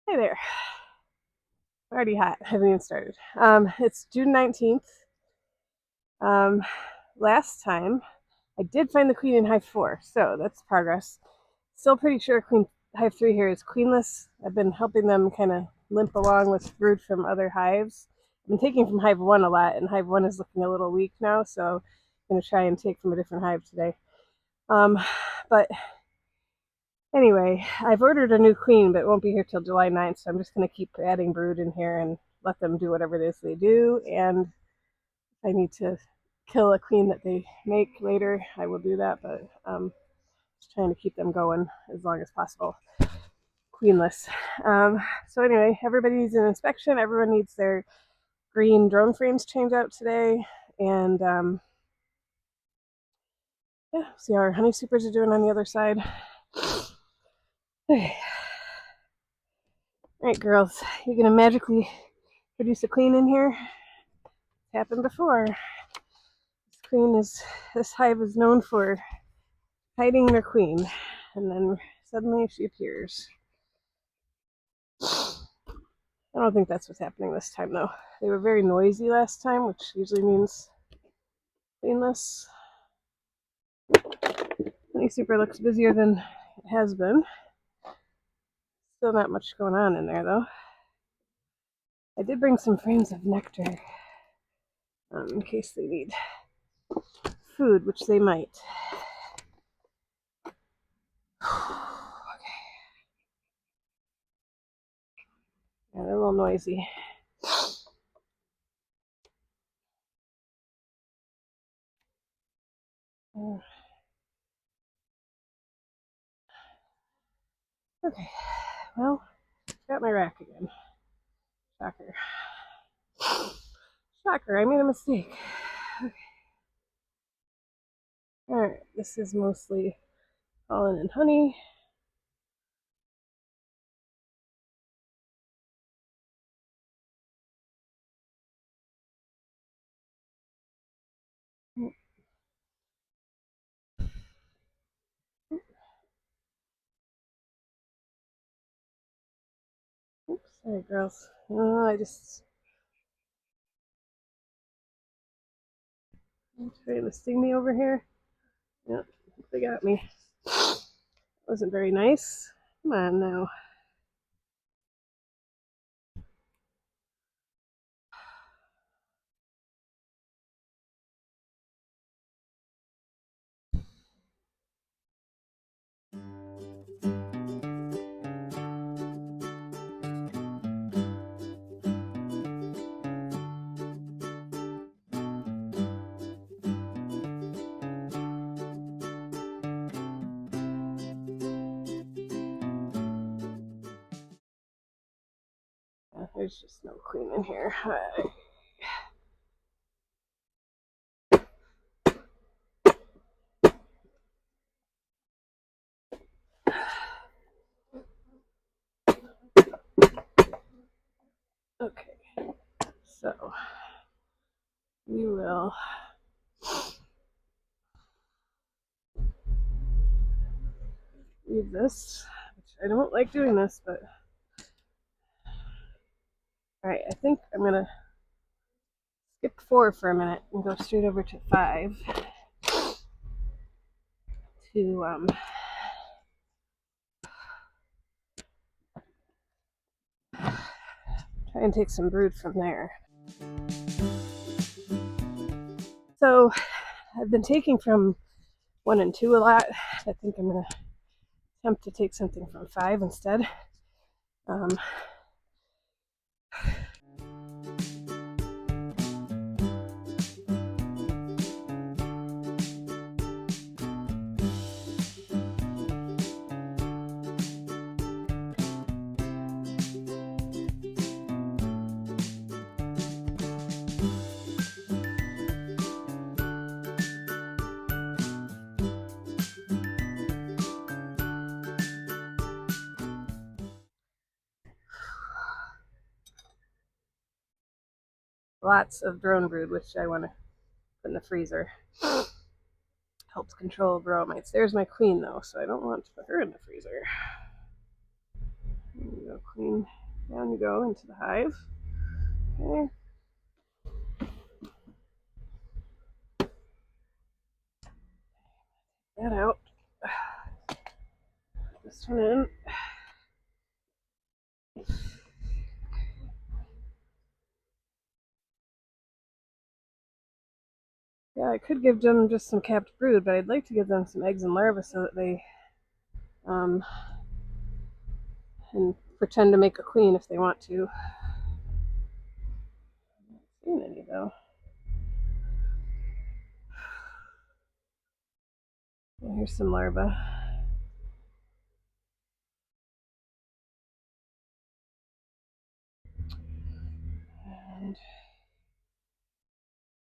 Hey there. Already hot. Haven't even started. It's June 19th. Um, Last time I did find the queen in Hive 4, so that's progress. Still pretty sure Queen Hive 3 here is queenless. I've been helping them kind of limp along with brood from other hives. I've been taking from Hive 1 a lot, and Hive 1 is looking a little weak now, so I'm going to try and take from a different hive today. But anyway, I've ordered a new queen, but it won't be here till July 9th, so I'm just going to keep adding brood in here and let them do whatever it is they do. And I need to kill a queen that they make later, I will do that, but just trying to keep them going as long as possible, queenless. So anyway, everybody needs an inspection. Everyone needs their green drone frames changed out today. And yeah, see how our honey supers are doing on the other side. All right, girls, you gonna magically produce a queen in here? It's happened before. This hive is known for hiding their queen, and then suddenly she appears. I don't think that's what's happening this time, though. They were very noisy last time, which usually means queenless. Honey Super looks busier than it has been. Still not much going on in there, though. I did bring some frames of nectar in case they need food, which they might. Okay. Yeah, they're a little noisy. Okay, well, got my rack again. Shocker. Shocker, I made a mistake. Okay. Alright, this is mostly pollen and honey. Oops, sorry, girls. I just trying to sting me over here. Yep, they got me. Wasn't very nice. Come on now. There's just no queen in here. Okay, so we will leave this. I don't like doing this, but alright, I think I'm gonna skip 4 for a minute and go straight over to 5 to try and take some brood from there. So I've been taking from 1 and 2 a lot. I think I'm gonna attempt to take something from 5 instead. Lots of drone brood, which I want to put in the freezer. Helps control varroa mites. There's my queen, though, so I don't want to put her in the freezer. Go queen. Down you go into the hive. Okay. That out. This one in. Yeah, I could give them just some capped brood, but I'd like to give them some eggs and larvae so that they can pretend to make a queen if they want to. I'm not seeing any though. Well, here's some larvae. And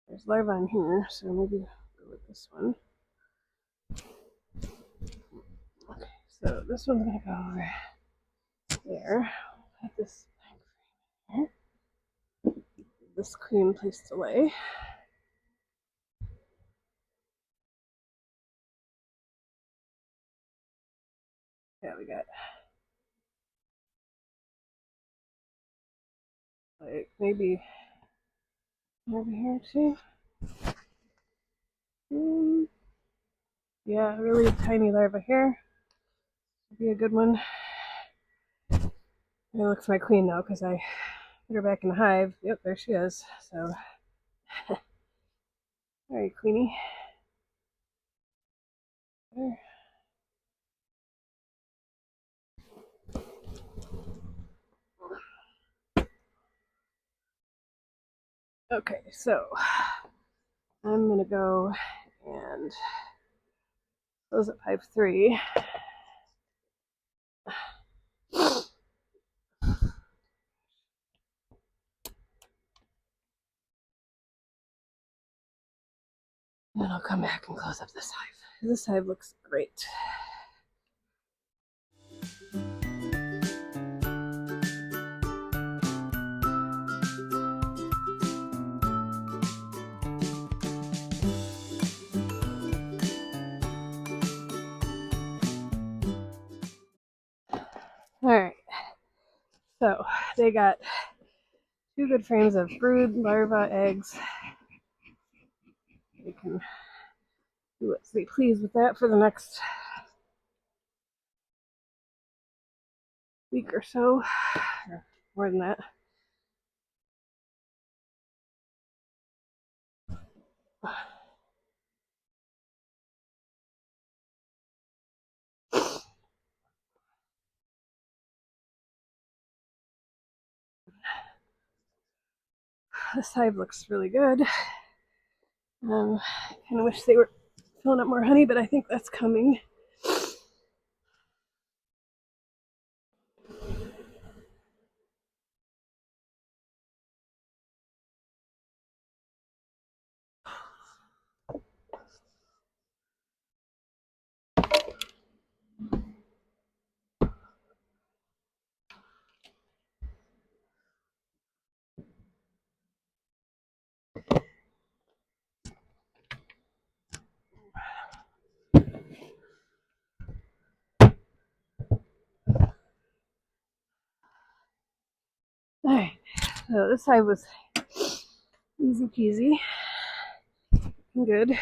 there's larvae in here, so maybe go with this one. Okay, so this one's gonna go over there. Put this here. This queen placed away. Yeah, we got like maybe over here too. Yeah, really tiny larva here. Would be a good one. It looks my queen now because I put her back in the hive. Yep, there she is. So, alright, Queenie. There. Okay, so I'm gonna go and close up hive 3. And then I'll come back and close up this hive. This hive looks great. Alright, so they got 2 good frames of brood, larva, eggs. They can do what they please with that for the next week or so, or more than that. This hive looks really good. I kind of wish they were filling up more honey, but I think that's coming. Alright, so this hive was easy peasy and good. This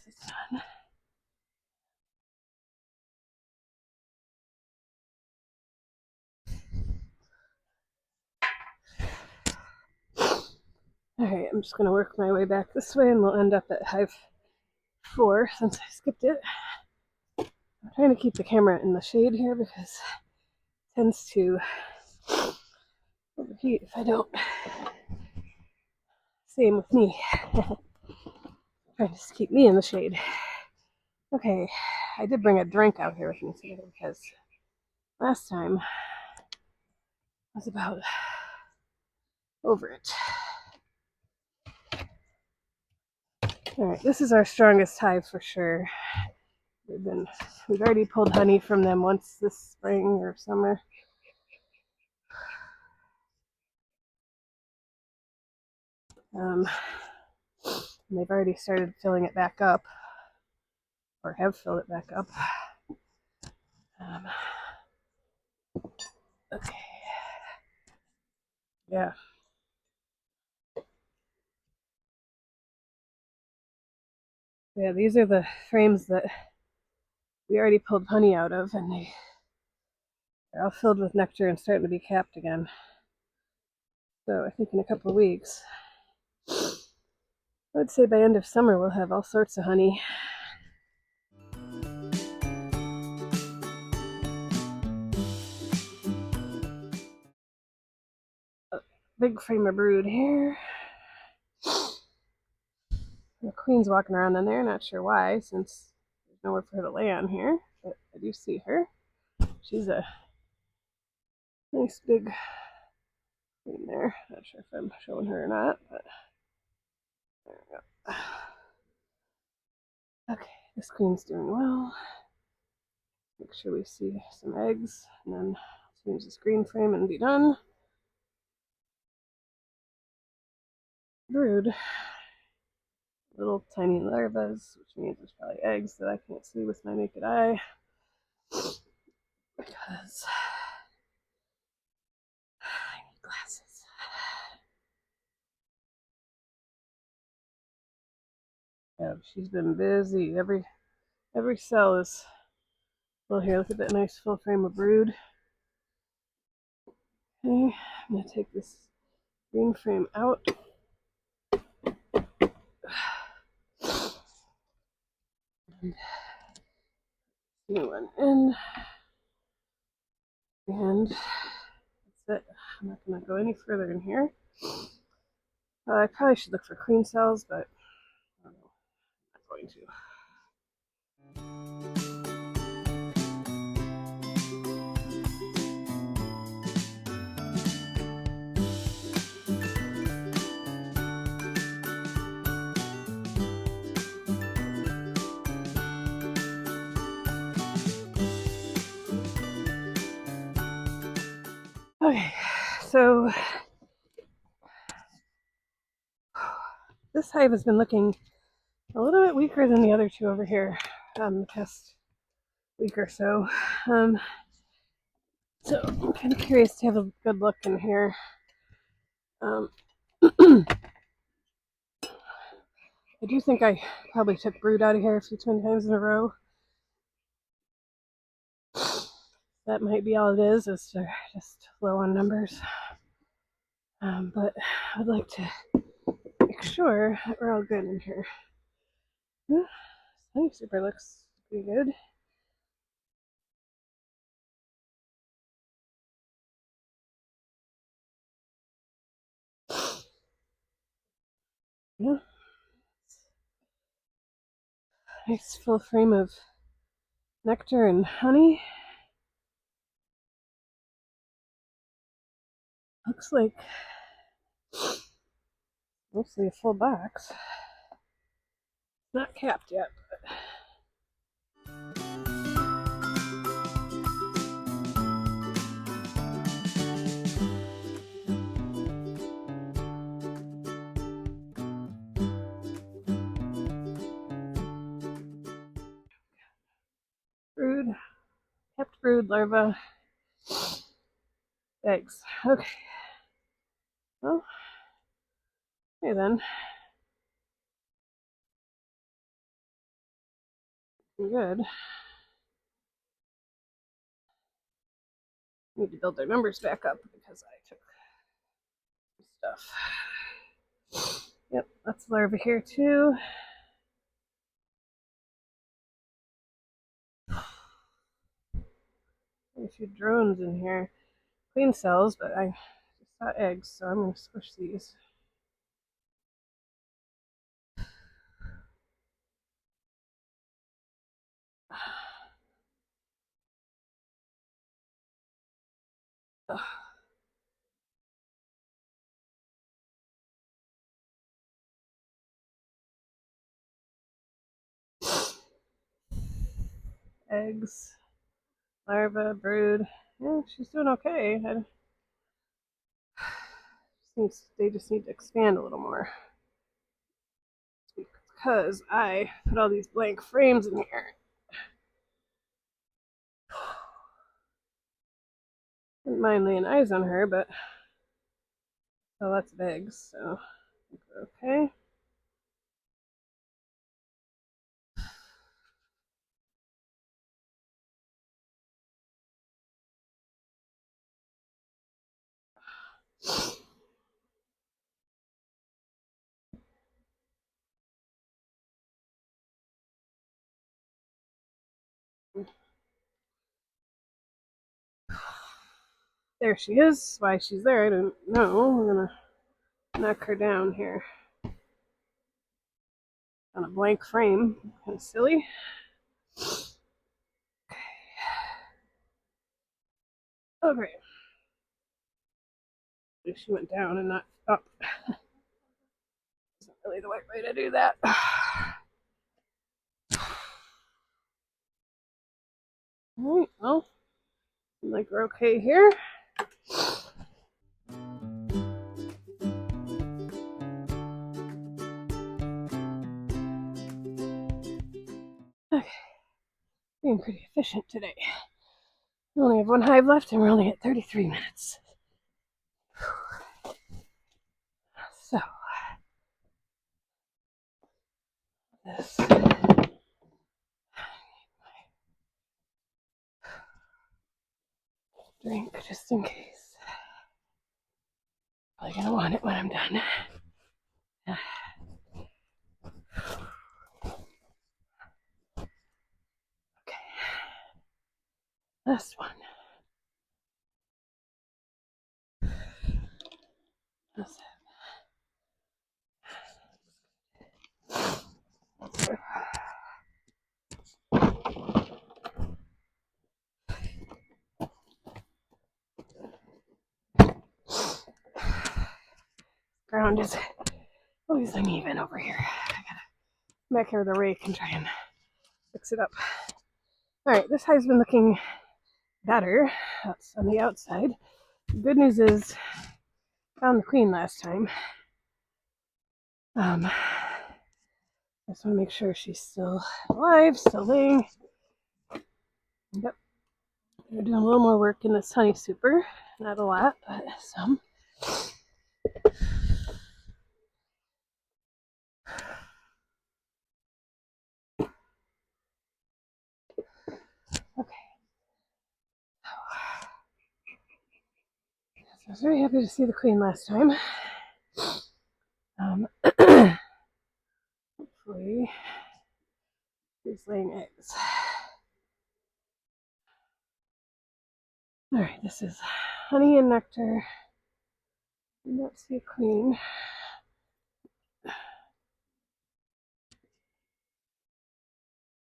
is done. Alright, I'm just going to work my way back this way and we'll end up at hive 4 since I skipped it. I'm trying to keep the camera in the shade here because it tends to overheat if I don't. Same with me. Trying to just keep me in the shade. Okay, I did bring a drink out here with me today because last time I was about over it. Alright, this is our strongest hive for sure. We've already pulled honey from them once this spring or summer. And they've already started filling it back up, or have filled it back up. Okay. Yeah. Yeah, these are the frames that we already pulled honey out of, and they're all filled with nectar and starting to be capped again. So I think in a couple of weeks, I would say by end of summer, we'll have all sorts of honey. A big frame of brood here. The queen's walking around in there, not sure why, since there's nowhere for her to lay on here, but I do see her. She's a nice big queen there. Not sure if I'm showing her or not, but there we go. Okay, this queen's doing well. Make sure we see some eggs, and then change this green frame and be done. Brood. Little tiny larvas, which means there's probably eggs that I can't see with my naked eye. Because I need glasses. Yeah, she's been busy. Every cell is. Well, here, look at that nice full frame of brood. Okay, I'm gonna take this green frame out. And new one in. And that's it. I'm not gonna go any further in here. I probably should look for queen cells, but I don't know. I'm not going to. Okay, so this hive has been looking a little bit weaker than the other two over here the past week or so. So I'm kind of curious to have a good look in here. I do think I probably took brood out of here a few times in a row. That might be all it is they're just low on numbers. But I'd like to make sure that we're all good in here. Honey super looks pretty good. Yeah. Nice full frame of nectar and honey. Looks like mostly a full box. Not capped yet, but brood, kept brood, larva, eggs. Okay. Well, okay then. Good. Need to build their numbers back up because I took stuff. Yep, that's larva here too. A few drones in here. Queen cells, but I just saw eggs, so I'm going to squish these. Eggs, larva, brood. Yeah, she's doing okay. They just need to expand a little more. because I put all these blank frames in here. Didn't mind laying eyes on her, but oh, lots of eggs, so okay. There she is. Why she's there, I don't know. I'm gonna knock her down here on a blank frame. Kind of silly. Okay. She went down and not up. Isn't really the right way to do that. Alright, well, like we're okay here. Okay. Being pretty efficient today. We only have one hive left and we're only at 33 minutes. So, this drink just in case. Probably gonna want it when I'm done. Okay. Last one. That's it. Ground is always uneven over here. I gotta come back here with a rake and try and fix it up. Alright, this hive's been looking better. That's on the outside. The good news is I found the queen last time. I just want to make sure she's still alive, still laying. Yep. We're doing a little more work in this honey super. Not a lot, but some. Okay. So I was very happy to see the queen last time. Hopefully she's laying eggs. Alright, this is honey and nectar. I don't see a queen.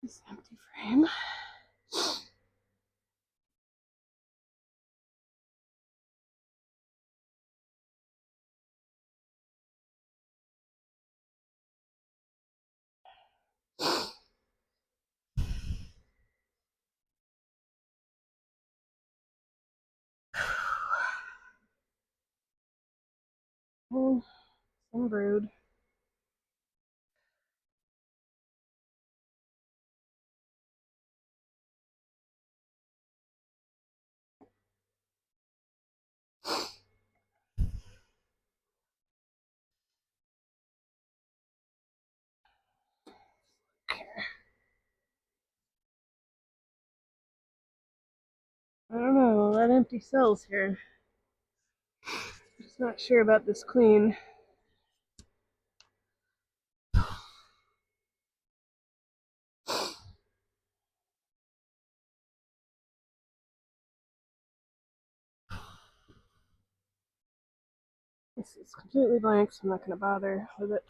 This empty frame. Oh, some brood. I don't know, a lot of empty cells here. Just not sure about this queen. This is completely blank, so I'm not going to bother with it.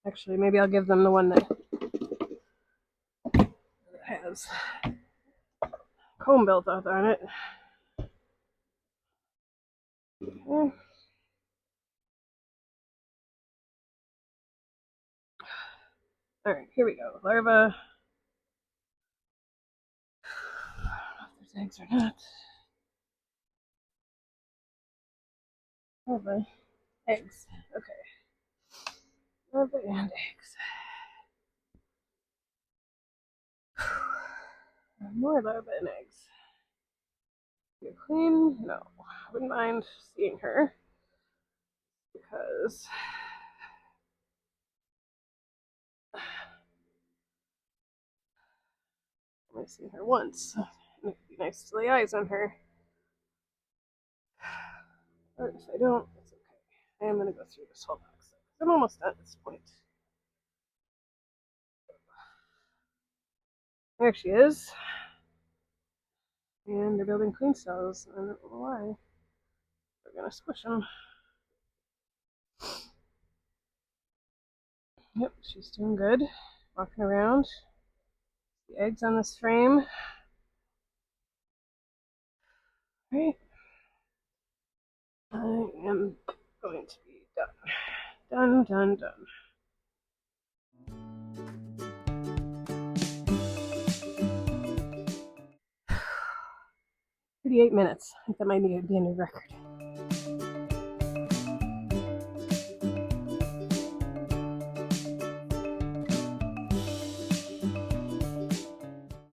Actually, maybe I'll give them the one that has comb built up on it. Okay. Alright, here we go. Larva. I don't know if there's eggs or not. Larva. Eggs. Okay. Larvae and eggs. More larvae and eggs. Get clean? No. I wouldn't mind seeing her because I've only seen her once. It'd be nice to lay eyes on her. But if I don't, it's okay. I am going to go through this whole box. I'm almost done at this point. There she is. And they're building queen cells. I don't know why. We're going to squish them. Yep, she's doing good. Walking around. The eggs on this frame. Right. I am going to be done. Done. 38 minutes. I think that might be a new record.